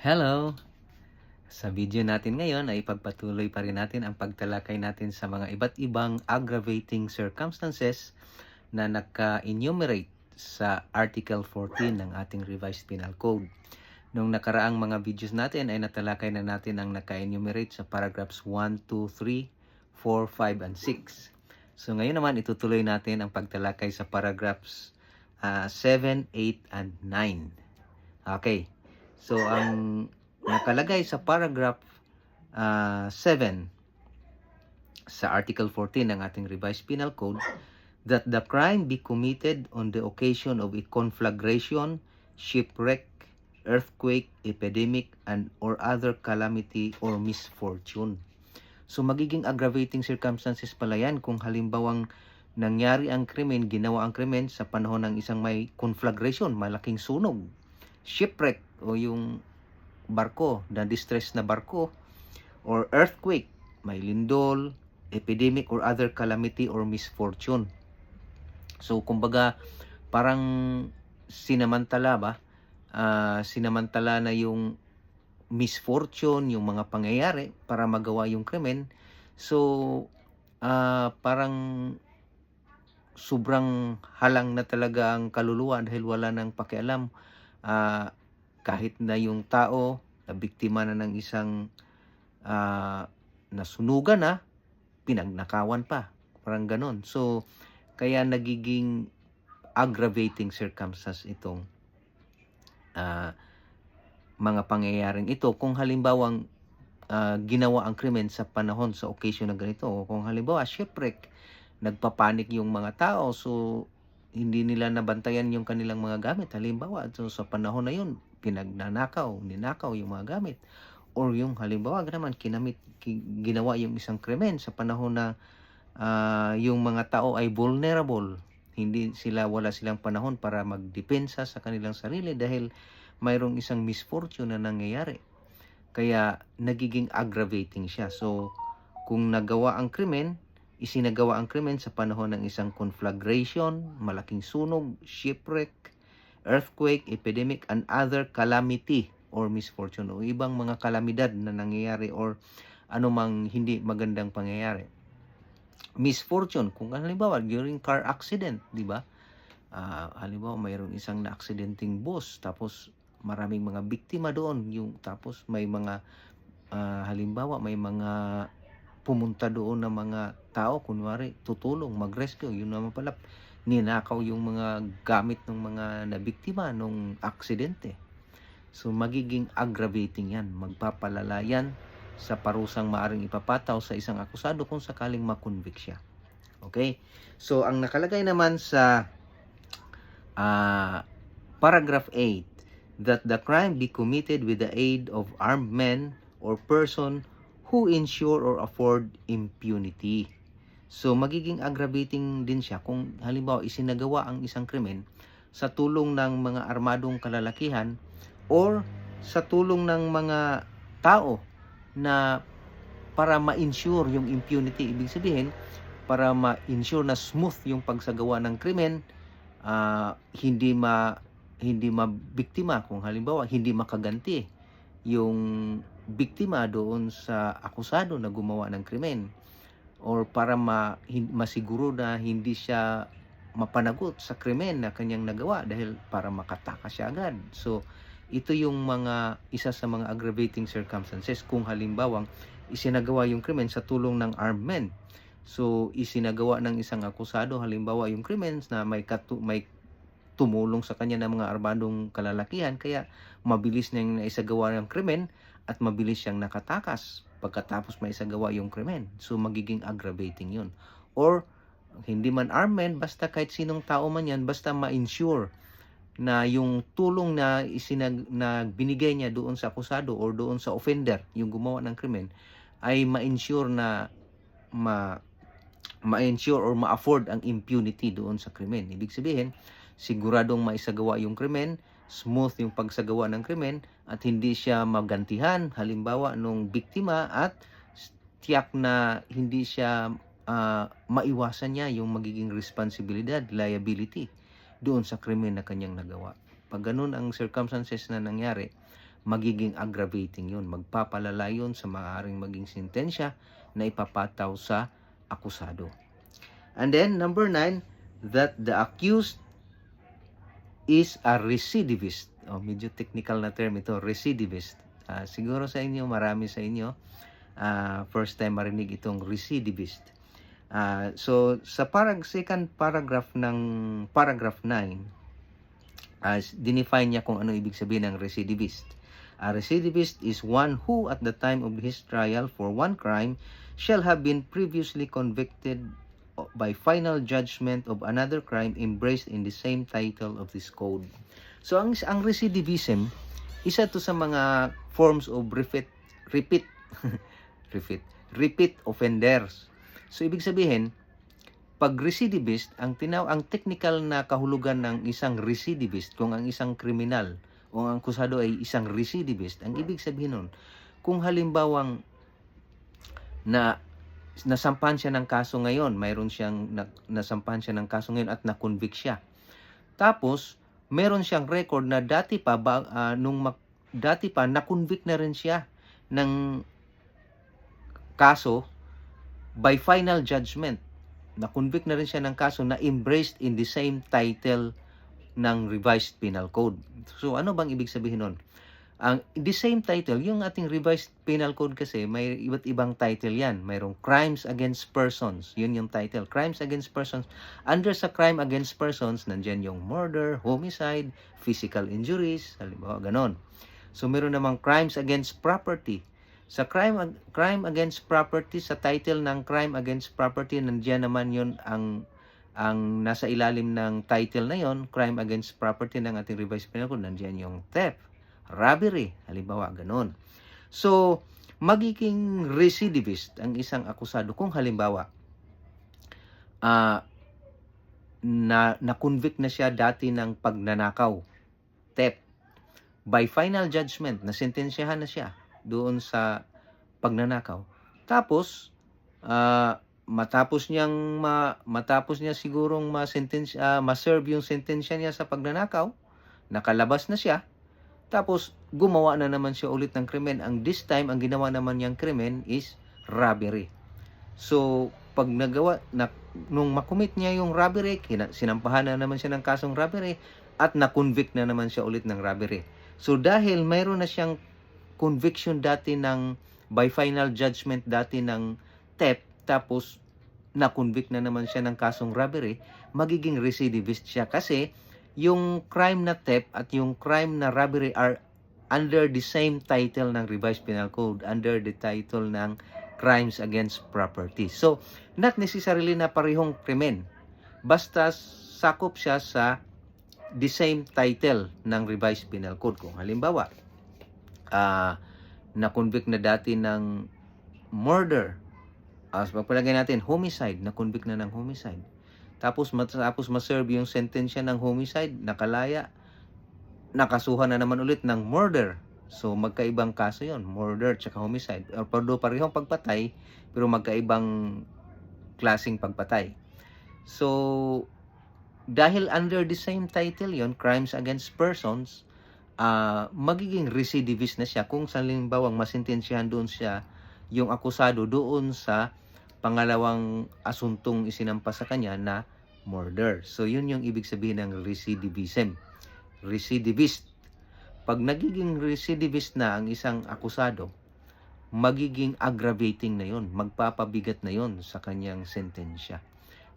Hello! Sa video natin ngayon ay ipagpatuloy pa rin natin ang pagtalakay natin sa mga iba't ibang aggravating circumstances na naka-enumerate sa Article 14 ng ating Revised Penal Code. Nung nakaraang mga videos natin ay natalakay na natin ang naka-enumerate sa paragraphs 1, 2, 3, 4, 5, and 6. So ngayon naman itutuloy natin ang pagtalakay sa paragraphs 7, 8, and 9. Okay. So ang nakalagay sa paragraph 7 sa Article 14 ng ating Revised Penal Code, that the crime be committed on the occasion of a conflagration, shipwreck, earthquake, epidemic, and or other calamity or misfortune. So magiging aggravating circumstances pala yan kung halimbawang nangyari ang krimen, ginawa ang krimen sa panahon ng isang may conflagration, malaking sunog, shipwreck o yung barko, na distress na barko, or earthquake, may lindol, epidemic or other calamity or misfortune. So kumbaga parang sinamantala ba? Sinamantala na yung misfortune, yung mga pangyayari para magawa yung krimen. So parang sobrang halang na talaga ang kaluluwa dahil wala nang pakialam. Kahit na yung tao na biktima na ng isang nasunugan na, pinagnakawan pa. Parang ganon. So, kaya nagiging aggravating circumstance itong mga pangyayaring ito. Kung halimbawang ginawa ang krimen sa panahon, sa occasion na ganito, o kung halimbawa shipwreck, nagpapanik yung mga tao, so hindi nila nabantayan yung kanilang mga gamit. Halimbawa, so sa panahon na yun, ninakaw yung mga gamit. Or yung halimbawa naman, ginawa yung isang krimen sa panahon na yung mga tao ay vulnerable. Wala silang panahon para magdepensa sa kanilang sarili dahil mayroong isang misfortune na nangyayari. Kaya nagiging aggravating siya. So, kung isinagawa ang krimen sa panahon ng isang conflagration, malaking sunog, shipwreck, earthquake, epidemic, and other calamity or misfortune, o ibang mga kalamidad na nangyayari or anumang hindi magandang pangyayari. Misfortune, kung halimbawa during car accident, di ba? Halimbawa mayroong isang na-accidenting bus, tapos maraming mga biktima doon, tapos may mga halimbawa may mga pumunta doon na mga tao, kunwari tutulong, mag-rescue, yun naman pala ninakaw yung mga gamit ng mga nabiktima nung aksidente. So magiging aggravating yan, magpapalala yan sa parusang maaring ipapataw sa isang akusado kung sakaling makonvict siya. Okay? So ang nakalagay naman sa paragraph 8, that the crime be committed with the aid of armed men or person who ensure or afford impunity. So magiging aggravating din siya kung halimbawa isinagawa ang isang krimen sa tulong ng mga armadong kalalakihan or sa tulong ng mga tao na para ma-ensure yung impunity. Ibig sabihin, para ma-ensure na smooth yung pagsagawa ng krimen, hindi mabiktima, kung halimbawa hindi makaganti yung biktima doon sa akusado na gumawa ng krimen, or para masiguro na hindi siya mapanagot sa krimen na kanyang nagawa dahil para makatakas siya agad. So ito yung isa sa mga aggravating circumstances kung halimbawang isinagawa yung krimen sa tulong ng armed men. So isinagawa ng isang akusado halimbawa yung krimen na may tumulong sa kanya ng mga armadong kalalakihan, kaya mabilis niyang naisagawa ng krimen at mabilis siyang nakatakas pagkatapos maisagawa yung krimen. So magiging aggravating yun. Or hindi man armed men, basta kahit sinong tao man yan, basta ma-ensure na yung tulong na binigay niya doon sa akusado or doon sa offender, yung gumawa ng krimen, ay ma-ensure na ma-ensure or ma-afford ang impunity doon sa krimen. Ibig sabihin, siguradong maisagawa yung krimen, smooth yung pagsagawa ng krimen, at hindi siya magantihan halimbawa nung biktima, at tiyak na hindi siya maiwasan niya yung magiging responsibilidad, liability doon sa krimen na kanyang nagawa. Pag ganun ang circumstances na nangyari, magiging aggravating yun. Magpapalala yun sa maaaring maging sentensya na ipapataw sa akusado. And then, number 9, that the accused is a recidivist. Medyo technical na term ito, recidivist. Siguro sa inyo, marami sa inyo, first time marinig itong recidivist. So, sa second paragraph ng paragraph 9, dinefine niya kung ano ibig sabihin ng recidivist. A recidivist is one who at the time of his trial for one crime shall have been previously convicted by final judgment of another crime embraced in the same title of this code. So ang recidivism, isa to sa mga forms of repeat offenders. So ibig sabihin, pag recidivist, ang technical na kahulugan ng isang recidivist, kung ang isang kriminal o ang akusado ay isang recidivist, ang ibig sabihin nun, kung halimbawang nasampahan siya ng kaso ngayon, mayroon siyang nasampahan siya ng kaso ngayon at na-convict siya. Tapos, meron siyang record na dati pa na-convict na rin siya ng kaso by final judgment. Na-convict na rin siya ng kaso na embraced in the same title ng revised penal code. So, ano bang ibig sabihin nun? The same title, yung ating revised penal code kasi, may iba't ibang title yan. Mayroong crimes against persons. Yun yung title. Crimes against persons. Under sa crime against persons, nandyan yung murder, homicide, physical injuries, halimbawa, ganon. So, meron namang crimes against property. Sa crime against property, sa title ng crime against property, nandiyan naman yun ang nasa ilalim ng title na yon, crime against property ng ating revised penal code, nandiyan yung theft, robbery, halimbawa, ganun. So, magiging recidivist ang isang akusado kung halimbawa, na-convict na siya dati ng pagnanakaw, theft, by final judgment, nasentensyahan na siya doon sa pagnanakaw. Tapos, matapos niya sigurong ma-serve yung sentensya niya sa pagnanakaw, nakalabas na siya, tapos gumawa na naman siya ulit ng krimen. This time, ang ginawa naman niyang krimen is robbery. So, pag nung makumit niya yung robbery, sinampahan na naman siya ng kasong robbery, at na-convict na naman siya ulit ng robbery. So, dahil mayroon na siyang conviction dati by final judgment dati ng theft, tapos na-convict na naman siya ng kasong robbery, magiging recidivist siya kasi yung crime na theft at yung crime na robbery are under the same title ng revised penal code, under the title ng crimes against property. So, not necessarily na parehong krimen. Basta sakop siya sa the same title ng revised penal code. Kung halimbawa, na-convict na dati ng murder, pagpalagay natin, homicide, na-convict na ng homicide. Tapos ma-serve yung sentensya ng homicide, nakalaya, nakasuhan na naman ulit ng murder. So, magkaibang kaso yon, murder tsaka homicide. Although parehong pagpatay, pero magkaibang klaseng pagpatay. So, dahil under the same title yon, crimes against persons, magiging recidivist na siya kung salimbawang masentensyahan doon siya yung akusado doon sa pangalawang asuntong isinampa sa kanya na murder. So, yun yung ibig sabihin ng recidivism. Recidivist. Pag nagiging recidivist na ang isang akusado, magiging aggravating na yun. Magpapabigat na yun sa kanyang sentensya.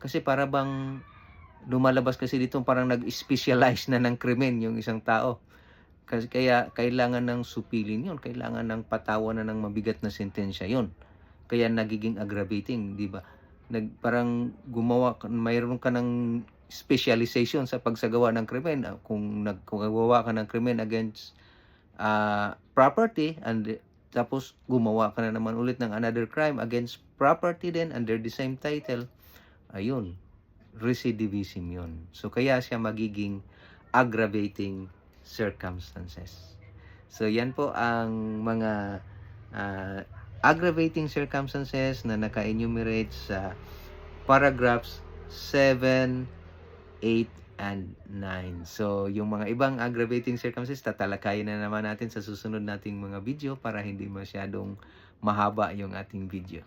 Kasi para bang lumalabas kasi dito parang nag-specialize na ng krimen yung isang tao. Kasi kaya kailangan ng supilin yun. Kailangan ng patawan na ng mabigat na sentensya yun. Kaya nagiging aggravating, di ba? Parang mayroon ka ng specialization sa pagsagawa ng krimen. Kung naggawa ka ng krimen against property, and tapos gumawa ka na naman ulit ng another crime against property din under the same title, ayun, recidivism yun. So, kaya siya magiging aggravating circumstances. So, yan po ang mga aggravating circumstances na naka-enumerate sa paragraphs 7, 8, and 9. So, yung mga ibang aggravating circumstances, tatalakayin na naman natin sa susunod nating mga video para hindi masyadong mahaba yung ating video.